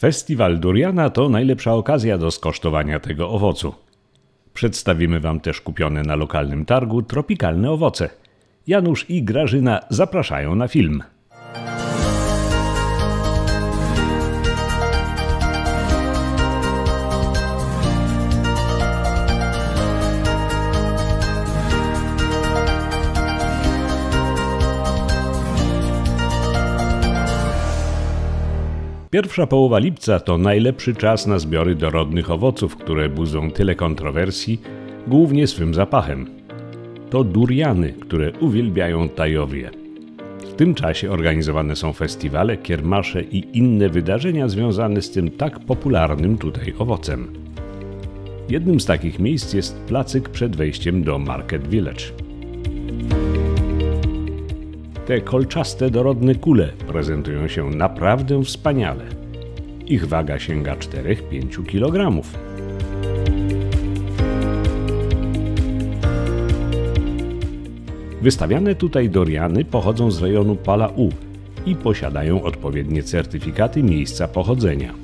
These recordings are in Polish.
Festiwal duriana to najlepsza okazja do skosztowania tego owocu. Przedstawimy Wam też kupione na lokalnym targu tropikalne owoce. Janusz i Grażyna zapraszają na film. Pierwsza połowa lipca to najlepszy czas na zbiory dorodnych owoców, które budzą tyle kontrowersji, głównie swym zapachem. To duriany, które uwielbiają Tajowie. W tym czasie organizowane są festiwale, kiermasze i inne wydarzenia związane z tym tak popularnym tutaj owocem. Jednym z takich miejsc jest placyk przed wejściem do Market Village. Te kolczaste, dorodne kule prezentują się naprawdę wspaniale. Ich waga sięga 4–5 kg. Wystawiane tutaj duriany pochodzą z rejonu Palau i posiadają odpowiednie certyfikaty miejsca pochodzenia.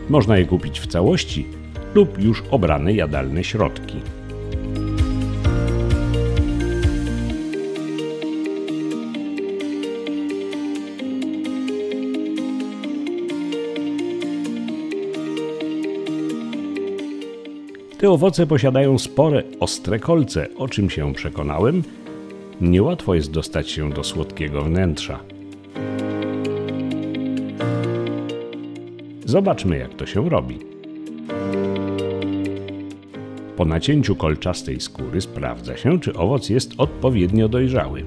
Można je kupić w całości lub już obrane jadalne środki. Te owoce posiadają spore, ostre kolce, o czym się przekonałem. Niełatwo jest dostać się do słodkiego wnętrza. Zobaczmy, jak to się robi. Po nacięciu kolczastej skóry sprawdza się, czy owoc jest odpowiednio dojrzały.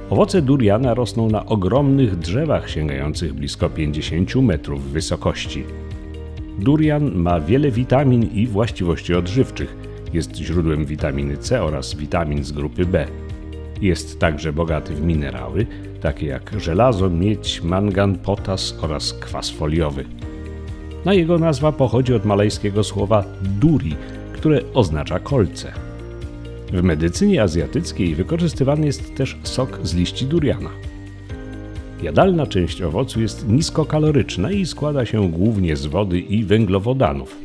Owoce duriana rosną na ogromnych drzewach sięgających blisko 50 metrów wysokości. Durian ma wiele witamin i właściwości odżywczych. Jest źródłem witaminy C oraz witamin z grupy B. Jest także bogaty w minerały, takie jak żelazo, miedź, mangan, potas oraz kwas foliowy. Jego nazwa pochodzi od malajskiego słowa duri, które oznacza kolce. W medycynie azjatyckiej wykorzystywany jest też sok z liści duriana. Jadalna część owocu jest niskokaloryczna i składa się głównie z wody i węglowodanów.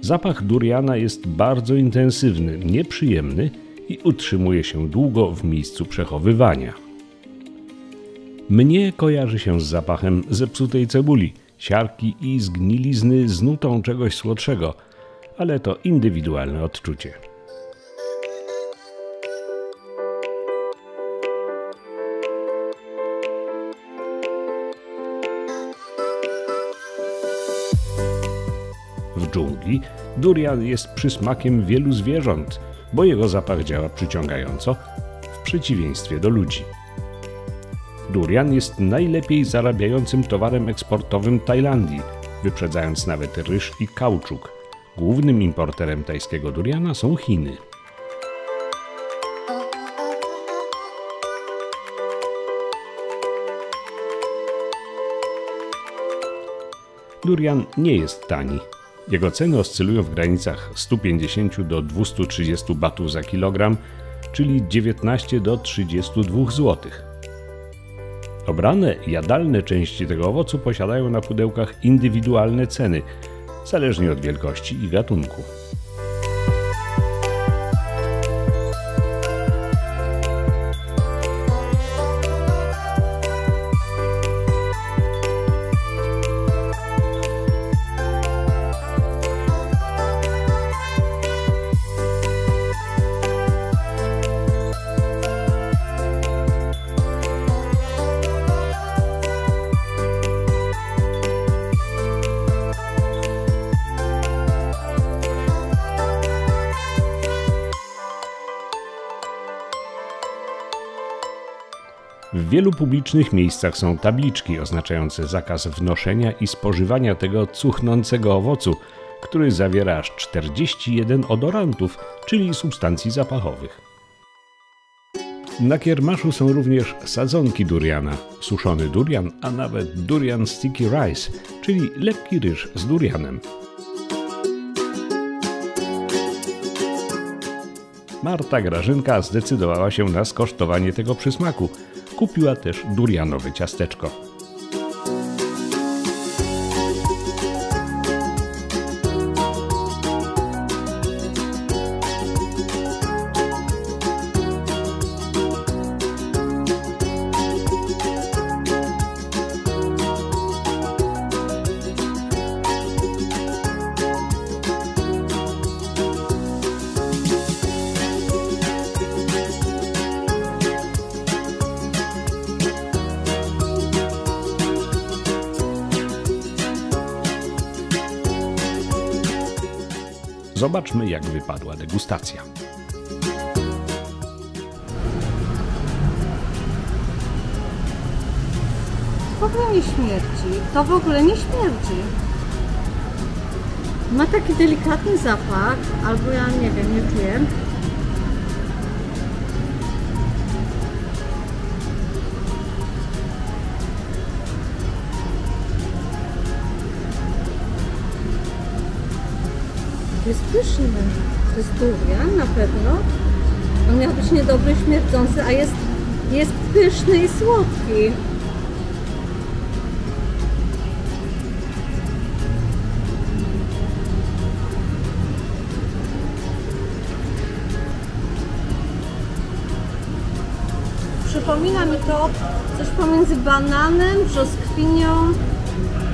Zapach duriana jest bardzo intensywny, nieprzyjemny i utrzymuje się długo w miejscu przechowywania. Mnie kojarzy się z zapachem zepsutej cebuli, siarki i zgnilizny z nutą czegoś słodszego, ale to indywidualne odczucie. W dżungli durian jest przysmakiem wielu zwierząt, bo jego zapach działa przyciągająco, w przeciwieństwie do ludzi. Durian jest najlepiej zarabiającym towarem eksportowym Tajlandii, wyprzedzając nawet ryż i kauczuk. Głównym importerem tajskiego duriana są Chiny. Durian nie jest tani. Jego ceny oscylują w granicach 150 do 230 batów za kilogram, czyli 19 do 32 zł. Obrane, jadalne części tego owocu posiadają na pudełkach indywidualne ceny, zależnie od wielkości i gatunku. W wielu publicznych miejscach są tabliczki oznaczające zakaz wnoszenia i spożywania tego cuchnącego owocu, który zawiera aż 41 odorantów, czyli substancji zapachowych. Na kiermaszu są również sadzonki duriana, suszony durian, a nawet durian sticky rice, czyli lekki ryż z durianem. Marta Grażynka zdecydowała się na skosztowanie tego przysmaku. Kupiła też durianowe ciasteczko. Zobaczmy, jak wypadła degustacja. W ogóle nie śmierdzi. To w ogóle nie śmierdzi. Ma taki delikatny zapach, albo ja nie wiem, nie czuję. Jest pyszny. To jest durian na pewno. On miał być niedobry, śmierdzący, a jest pyszny i słodki. Przypomina mi to coś pomiędzy bananem, brzoskwinią.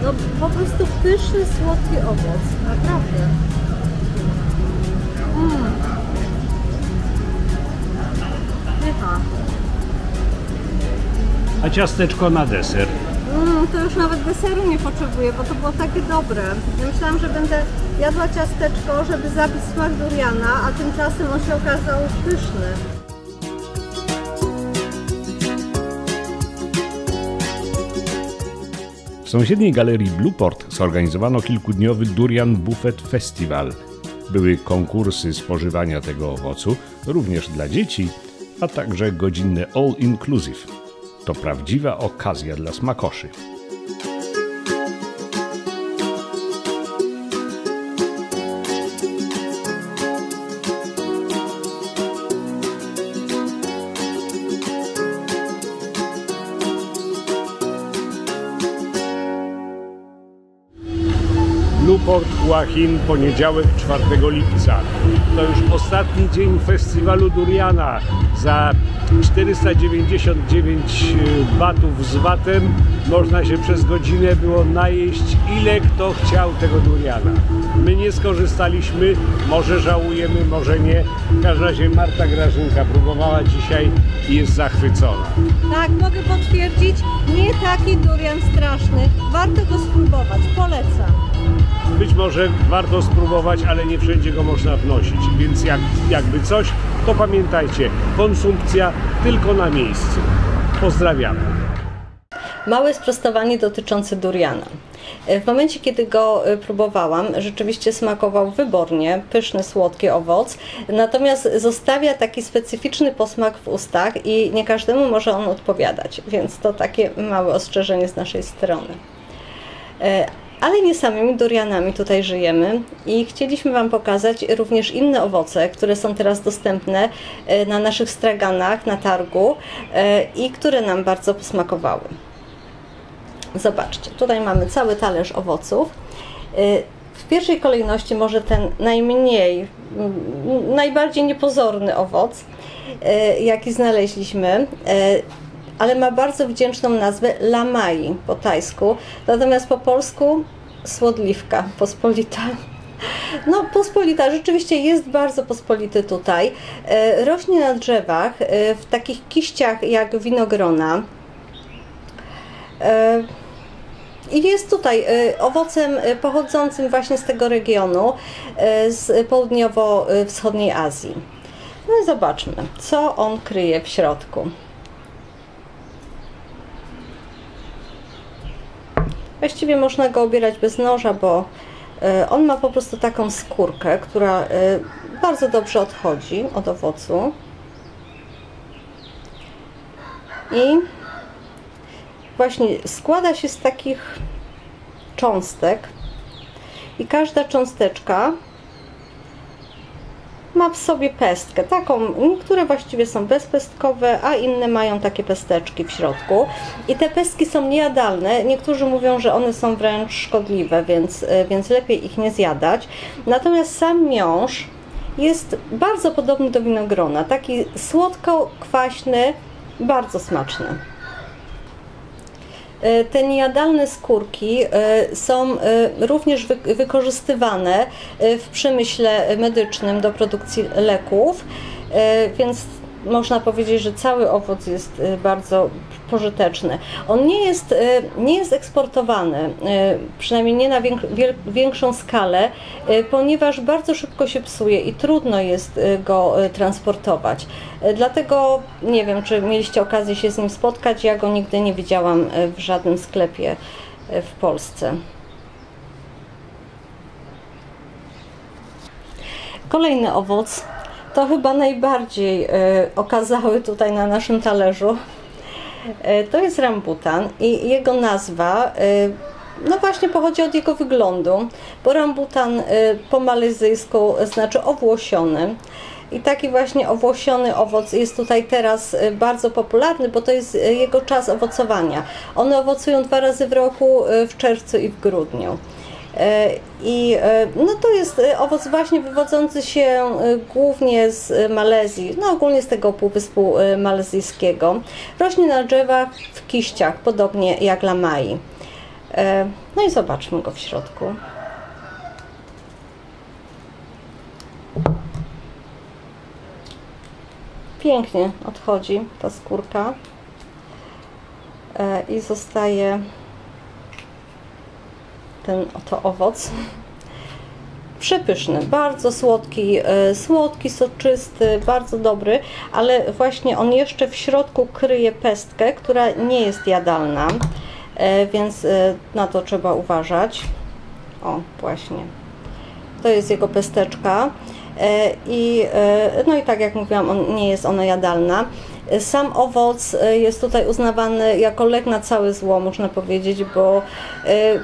No po prostu pyszny, słodki owoc. Naprawdę. Pycha. A ciasteczko na deser? To już nawet deseru nie potrzebuję, bo to było takie dobre. Ja myślałam, że będę jadła ciasteczko, żeby zabić smak duriana, a tymczasem on się okazał pyszny. W sąsiedniej galerii Blueport zorganizowano kilkudniowy Durian Buffet Festival. Były konkursy spożywania tego owocu, również dla dzieci, a także godzinne all inclusive. To prawdziwa okazja dla smakoszy. Blueport Hua Hin, poniedziałek 4 lipca. To już ostatni dzień festiwalu duriana. Za 499 batów z VAT-em można się przez godzinę było najeść, ile kto chciał tego duriana. My nie skorzystaliśmy, może żałujemy, może nie. W każdym razie Marta Grażynka próbowała dzisiaj i jest zachwycona. Tak, mogę potwierdzić, nie taki durian straszny. Warto go spróbować, polecam. Być może warto spróbować, ale nie wszędzie go można wnosić, więc jakby coś, to pamiętajcie, konsumpcja tylko na miejscu. Pozdrawiamy. Małe sprostowanie dotyczące duriana. W momencie, kiedy go próbowałam, rzeczywiście smakował wybornie, pyszny, słodki owoc, natomiast zostawia taki specyficzny posmak w ustach i nie każdemu może on odpowiadać, więc to takie małe ostrzeżenie z naszej strony. Ale nie samymi durianami tutaj żyjemy i chcieliśmy Wam pokazać również inne owoce, które są teraz dostępne na naszych straganach, na targu i które nam bardzo posmakowały. Zobaczcie, tutaj mamy cały talerz owoców. W pierwszej kolejności może ten najbardziej niepozorny owoc, jaki znaleźliśmy, ale ma bardzo wdzięczną nazwę lamai po tajsku, natomiast po polsku słodliwka pospolita. No, pospolita, rzeczywiście jest bardzo pospolity tutaj. Rośnie na drzewach, w takich kiściach jak winogrona. I jest tutaj owocem pochodzącym właśnie z tego regionu, z południowo-wschodniej Azji. No i zobaczmy, co on kryje w środku. Właściwie można go obierać bez noża, bo on ma po prostu taką skórkę, która bardzo dobrze odchodzi od owocu. i właśnie składa się z takich cząstek i każda cząsteczka ma w sobie pestkę, taką, niektóre właściwie są bezpestkowe, a inne mają takie pesteczki w środku i te pestki są niejadalne, niektórzy mówią, że one są wręcz szkodliwe, więc lepiej ich nie zjadać, natomiast sam miąższ jest bardzo podobny do winogrona, taki słodko-kwaśny, bardzo smaczny. Te niejadalne skórki są również wykorzystywane w przemyśle medycznym do produkcji leków, więc można powiedzieć, że cały owoc jest bardzo pożyteczny. On nie jest eksportowany, przynajmniej nie na większą skalę, ponieważ bardzo szybko się psuje i trudno jest go transportować. Dlatego nie wiem, czy mieliście okazję się z nim spotkać, ja go nigdy nie widziałam w żadnym sklepie w Polsce. Kolejny owoc to chyba najbardziej okazały tutaj na naszym talerzu. To jest rambutan i jego nazwa no właśnie pochodzi od jego wyglądu, bo rambutan po malezyjsku znaczy owłosiony. I taki właśnie owłosiony owoc jest tutaj teraz bardzo popularny, bo to jest jego czas owocowania. One owocują 2 razy w roku, w czerwcu i w grudniu. I no to jest owoc właśnie wywodzący się głównie z Malezji, no ogólnie z tego półwyspu malezyjskiego. Rośnie na drzewach, w kiściach, podobnie jak lamai. No i zobaczmy go w środku. Pięknie odchodzi ta skórka i zostaje ten oto owoc. Przepyszny, bardzo słodki, soczysty, bardzo dobry, ale właśnie on jeszcze w środku kryje pestkę, która nie jest jadalna, więc na to trzeba uważać. O, właśnie. To jest jego pesteczka. No i tak jak mówiłam, nie jest ona jadalna. Sam owoc jest tutaj uznawany jako lek na całe zło, można powiedzieć, bo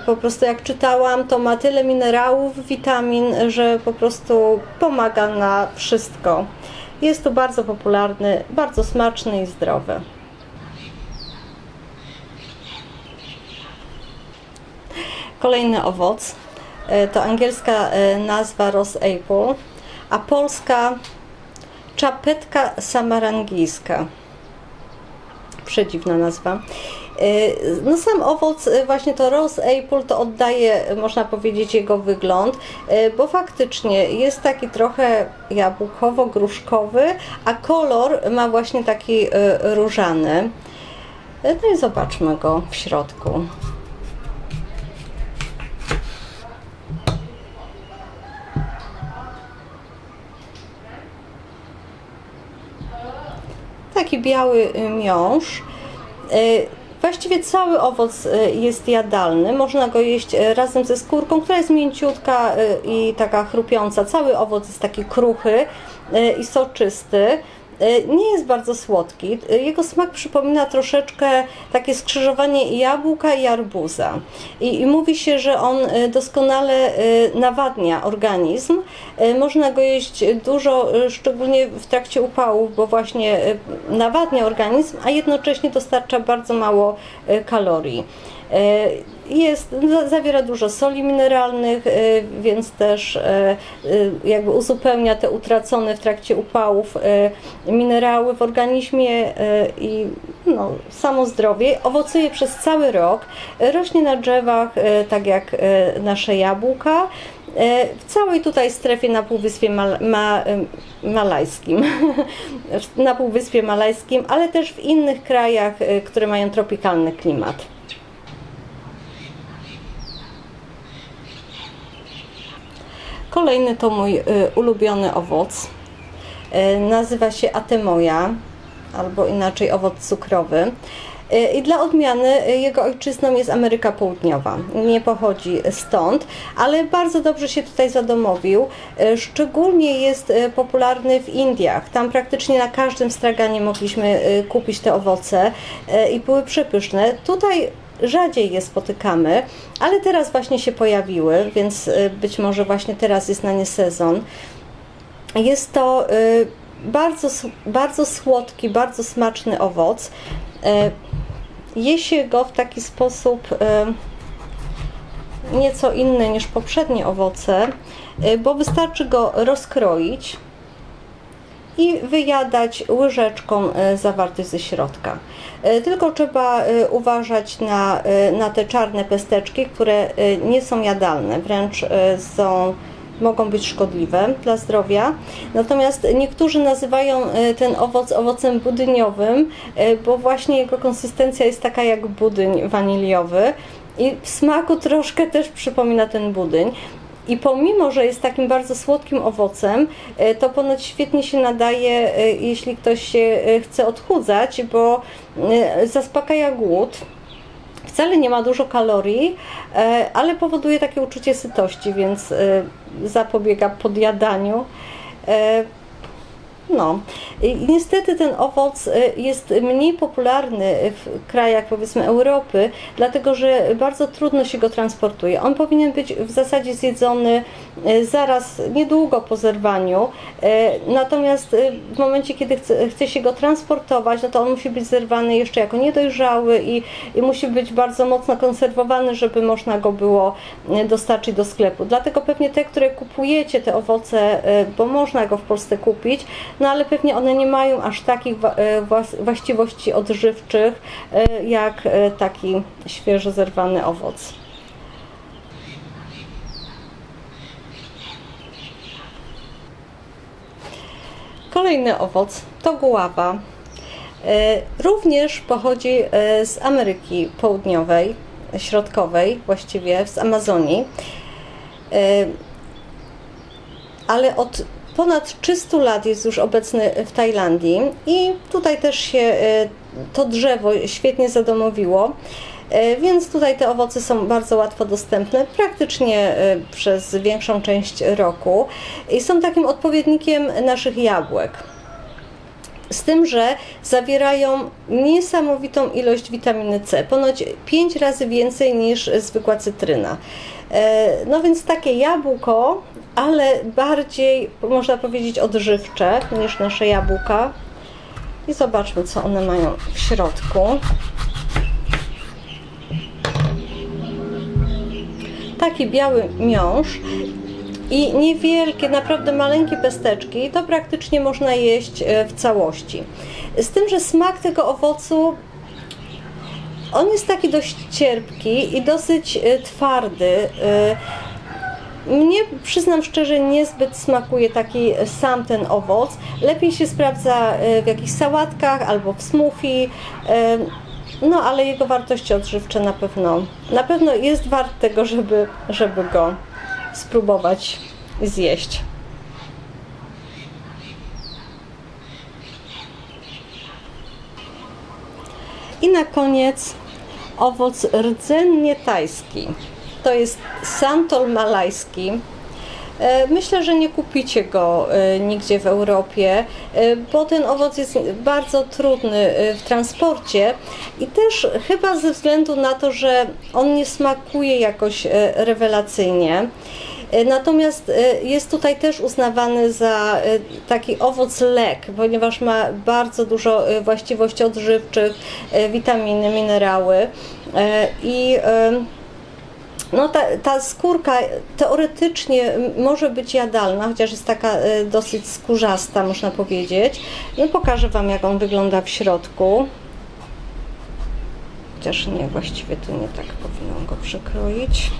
po prostu jak czytałam, to ma tyle minerałów, witamin, że po prostu pomaga na wszystko. Jest to bardzo popularny, bardzo smaczny i zdrowy. Kolejny owoc to angielska nazwa Rose Apple, a polska czapetka samarangijska. Przedziwna nazwa. No sam owoc, właśnie to Rose Apple, to oddaje, można powiedzieć, jego wygląd, bo faktycznie jest taki trochę jabłkowo-gruszkowy, a kolor ma właśnie taki różany. No i zobaczmy go w środku. Taki biały miąższ. Właściwie cały owoc jest jadalny. Można go jeść razem ze skórką, która jest mięciutka i taka chrupiąca. Cały owoc jest taki kruchy i soczysty. Nie jest bardzo słodki. Jego smak przypomina troszeczkę takie skrzyżowanie jabłka i arbuza. I mówi się, że on doskonale nawadnia organizm. Można go jeść dużo, szczególnie w trakcie upałów, bo właśnie nawadnia organizm, a jednocześnie dostarcza bardzo mało kalorii. Zawiera dużo soli mineralnych, więc też jakby uzupełnia te utracone w trakcie upałów minerały w organizmie i no, samo zdrowie. Owocuje przez cały rok, rośnie na drzewach, tak jak nasze jabłka, w całej tutaj strefie na Półwyspie Malajskim, na Półwyspie Malajskim, ale też w innych krajach, które mają tropikalny klimat. Kolejny to mój ulubiony owoc. Nazywa się atemoja, albo inaczej owoc cukrowy. I dla odmiany jego ojczyzną jest Ameryka Południowa. Nie pochodzi stąd, ale bardzo dobrze się tutaj zadomowił. Szczególnie jest popularny w Indiach. Tam praktycznie na każdym straganie mogliśmy kupić te owoce i były przepyszne. Tutaj rzadziej je spotykamy, ale teraz właśnie się pojawiły, więc być może właśnie teraz jest na nie sezon. Jest to bardzo słodki, bardzo smaczny owoc. Je się go w taki sposób nieco inny niż poprzednie owoce, bo wystarczy go rozkroić i wyjadać łyżeczką zawartość ze środka. Tylko trzeba uważać na te czarne pesteczki, które nie są jadalne, wręcz mogą być szkodliwe dla zdrowia. Natomiast niektórzy nazywają ten owoc owocem budyniowym, bo właśnie jego konsystencja jest taka jak budyń waniliowy i w smaku troszkę też przypomina ten budyń. I pomimo, że jest takim bardzo słodkim owocem, to ponoć świetnie się nadaje, jeśli ktoś się chce odchudzać, bo zaspokaja głód. Wcale nie ma dużo kalorii, ale powoduje takie uczucie sytości, więc zapobiega podjadaniu. No. I niestety ten owoc jest mniej popularny w krajach, powiedzmy, Europy, dlatego że bardzo trudno się go transportuje. On powinien być w zasadzie zjedzony zaraz, niedługo po zerwaniu, natomiast w momencie, kiedy chce się go transportować, no to on musi być zerwany jeszcze jako niedojrzały i musi być bardzo mocno konserwowany, żeby można go było dostarczyć do sklepu. Dlatego pewnie te, które kupujecie, te owoce, bo można go w Polsce kupić, no ale pewnie one nie mają aż takich właściwości odżywczych jak taki świeżo zerwany owoc. Kolejny owoc to guława. Również pochodzi z Ameryki Południowej, Środkowej właściwie, z Amazonii, ale od ponad 300 lat jest już obecny w Tajlandii i tutaj też się to drzewo świetnie zadomowiło, więc tutaj te owoce są bardzo łatwo dostępne, praktycznie przez większą część roku i są takim odpowiednikiem naszych jabłek. Z tym, że zawierają niesamowitą ilość witaminy C, ponoć 5 razy więcej niż zwykła cytryna. No więc takie jabłko, ale bardziej, można powiedzieć, odżywcze niż nasze jabłka. I zobaczmy, co one mają w środku. Taki biały miąższ i niewielkie, naprawdę maleńkie pesteczki, to praktycznie można jeść w całości. Z tym, że smak tego owocu, on jest taki dość cierpki i dosyć twardy. Mnie, przyznam szczerze, niezbyt smakuje taki sam ten owoc. Lepiej się sprawdza w jakichś sałatkach albo w smoothie. No, ale jego wartości odżywcze na pewno jest wart tego, żeby go spróbować zjeść. I na koniec owoc rdzennie tajski. To jest santol malajski. Myślę, że nie kupicie go nigdzie w Europie, bo ten owoc jest bardzo trudny w transporcie i też chyba ze względu na to, że on nie smakuje jakoś rewelacyjnie. Natomiast jest tutaj też uznawany za taki owoc lek, ponieważ ma bardzo dużo właściwości odżywczych, witaminy, minerały i no ta skórka teoretycznie może być jadalna, chociaż jest taka dosyć skórzasta, można powiedzieć. No, pokażę Wam, jak on wygląda w środku. Chociaż nie, właściwie tu nie tak powinnam go przekroić.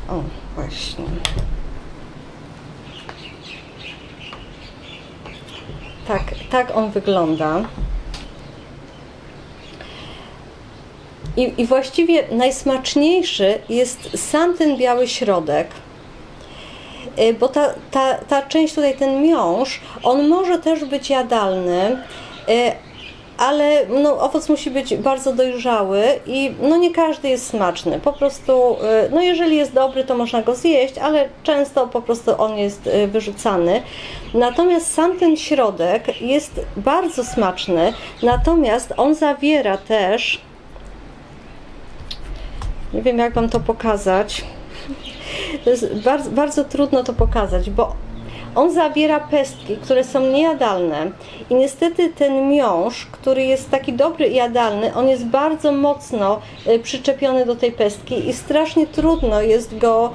O, właśnie. Tak on wygląda. I właściwie najsmaczniejszy jest sam ten biały środek, bo ta część tutaj, ten miąższ, on może też być jadalny, ale no, owoc musi być bardzo dojrzały i no, nie każdy jest smaczny. Po prostu, no, jeżeli jest dobry, to można go zjeść, ale często po prostu on jest wyrzucany. Natomiast sam ten środek jest bardzo smaczny, natomiast on zawiera też, nie wiem jak Wam to pokazać, to jest bardzo, bardzo trudno to pokazać, bo on zawiera pestki, które są niejadalne i niestety ten miąższ, który jest taki dobry i jadalny, on jest bardzo mocno przyczepiony do tej pestki i strasznie trudno jest go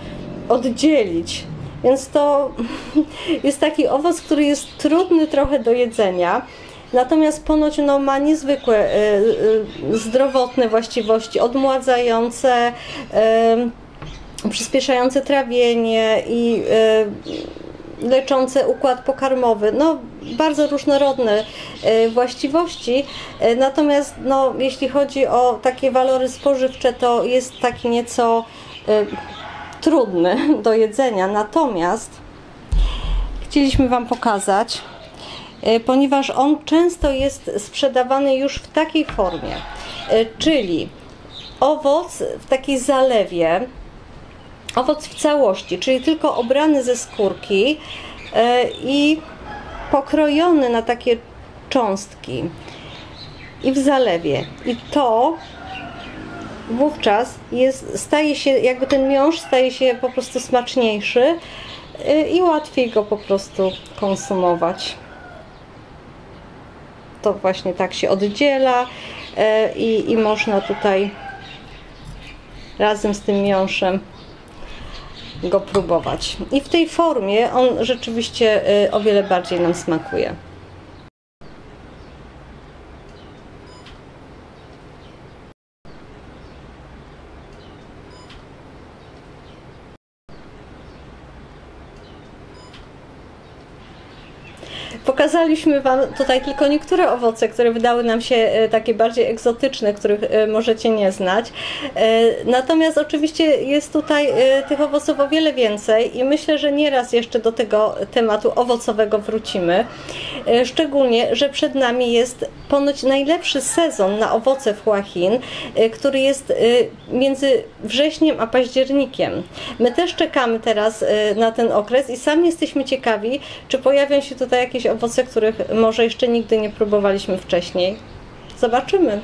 oddzielić. Więc to jest taki owoc, który jest trudny trochę do jedzenia. Natomiast ponoć no, ma niezwykłe zdrowotne właściwości, odmładzające, przyspieszające trawienie i leczące układ pokarmowy. No, bardzo różnorodne właściwości. Natomiast no, jeśli chodzi o takie walory spożywcze, to jest taki nieco trudny do jedzenia. Natomiast chcieliśmy Wam pokazać, ponieważ on często jest sprzedawany już w takiej formie, czyli owoc w takiej zalewie, owoc w całości, czyli tylko obrany ze skórki i pokrojony na takie cząstki i w zalewie. I to wówczas staje się, jakby ten miąższ staje się po prostu smaczniejszy i łatwiej go po prostu konsumować. To właśnie tak się oddziela i można tutaj razem z tym miąższem go próbować. I w tej formie on rzeczywiście o wiele bardziej nam smakuje. Pokazaliśmy Wam tutaj tylko niektóre owoce, które wydały nam się takie bardziej egzotyczne, których możecie nie znać. Natomiast oczywiście jest tutaj tych owoców o wiele więcej i myślę, że nieraz jeszcze do tego tematu owocowego wrócimy. Szczególnie, że przed nami jest ponoć najlepszy sezon na owoce w Hua Hin, który jest między wrześniem a październikiem. My też czekamy teraz na ten okres i sami jesteśmy ciekawi, czy pojawią się tutaj jakieś owoce, których może jeszcze nigdy nie próbowaliśmy wcześniej. Zobaczymy.